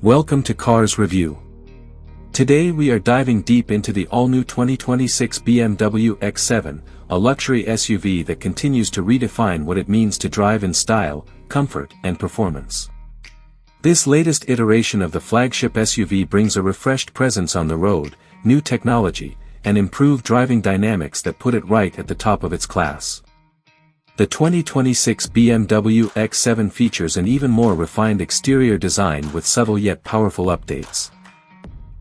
Welcome to Cars Review. Today we are diving deep into the all-new 2026 BMW X7, a luxury SUV that continues to redefine what it means to drive in style, comfort, and performance. This latest iteration of the flagship SUV brings a refreshed presence on the road, new technology, and improved driving dynamics that put it right at the top of its class. The 2026 BMW X7 features an even more refined exterior design with subtle yet powerful updates.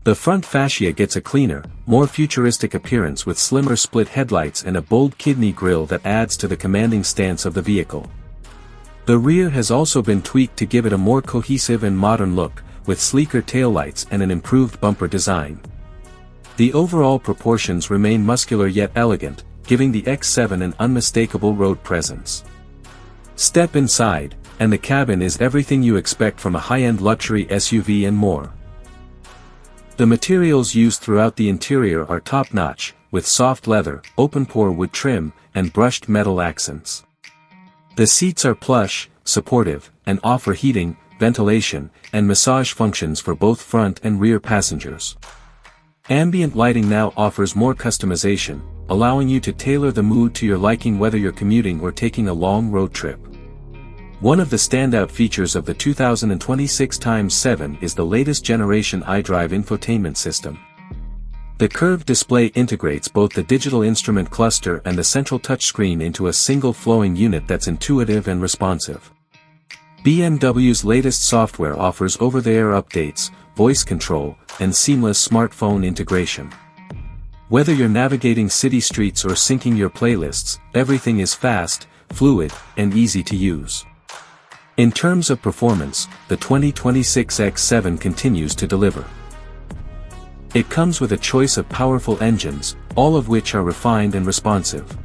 The front fascia gets a cleaner, more futuristic appearance with slimmer split headlights and a bold kidney grille that adds to the commanding stance of the vehicle. The rear has also been tweaked to give it a more cohesive and modern look, with sleeker taillights and an improved bumper design. The overall proportions remain muscular yet elegant, giving the X7 an unmistakable road presence. Step inside, and the cabin is everything you expect from a high-end luxury SUV and more. The materials used throughout the interior are top-notch, with soft leather, open-pore wood trim, and brushed metal accents. The seats are plush, supportive, and offer heating, ventilation, and massage functions for both front and rear passengers. Ambient lighting now offers more customization, allowing you to tailor the mood to your liking whether you're commuting or taking a long road trip. One of the standout features of the 2026 X7 is the latest generation iDrive infotainment system. The curved display integrates both the digital instrument cluster and the central touchscreen into a single flowing unit that's intuitive and responsive. BMW's latest software offers over-the-air updates, voice control, and seamless smartphone integration. Whether you're navigating city streets or syncing your playlists, everything is fast, fluid, and easy to use. In terms of performance, the 2026 X7 continues to deliver. It comes with a choice of powerful engines, all of which are refined and responsive.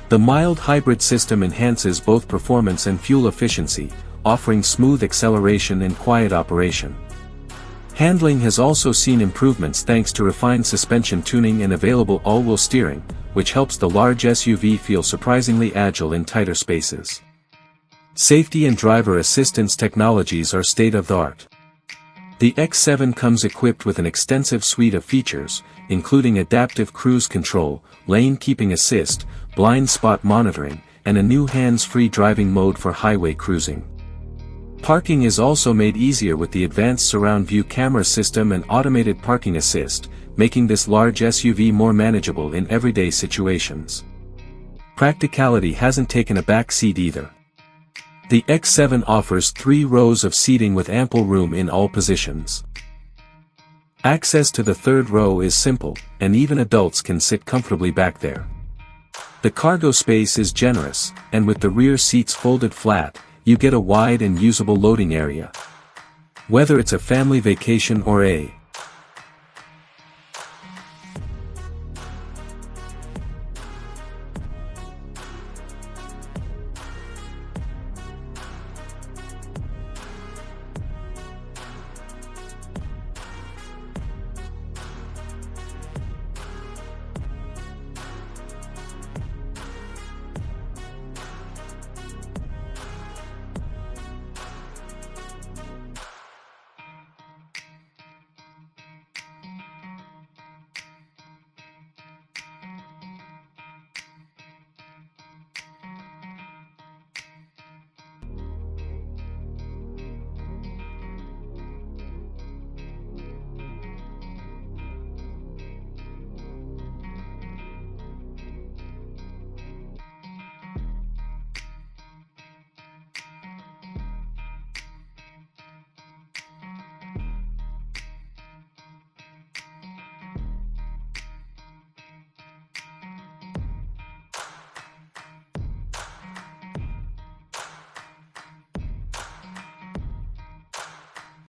The mild hybrid system enhances both performance and fuel efficiency, offering smooth acceleration and quiet operation. Handling has also seen improvements thanks to refined suspension tuning and available all-wheel steering, which helps the large SUV feel surprisingly agile in tighter spaces. Safety and driver assistance technologies are state-of-the-art. The X7 comes equipped with an extensive suite of features, including adaptive cruise control, lane keeping assist, blind spot monitoring, and a new hands-free driving mode for highway cruising. Parking is also made easier with the advanced surround view camera system and automated parking assist, making this large SUV more manageable in everyday situations. Practicality hasn't taken a back seat either. The X7 offers 3 rows of seating with ample room in all positions. Access to the third row is simple, and even adults can sit comfortably back there. The cargo space is generous, and with the rear seats folded flat, you get a wide and usable loading area. Whether it's a family vacation or a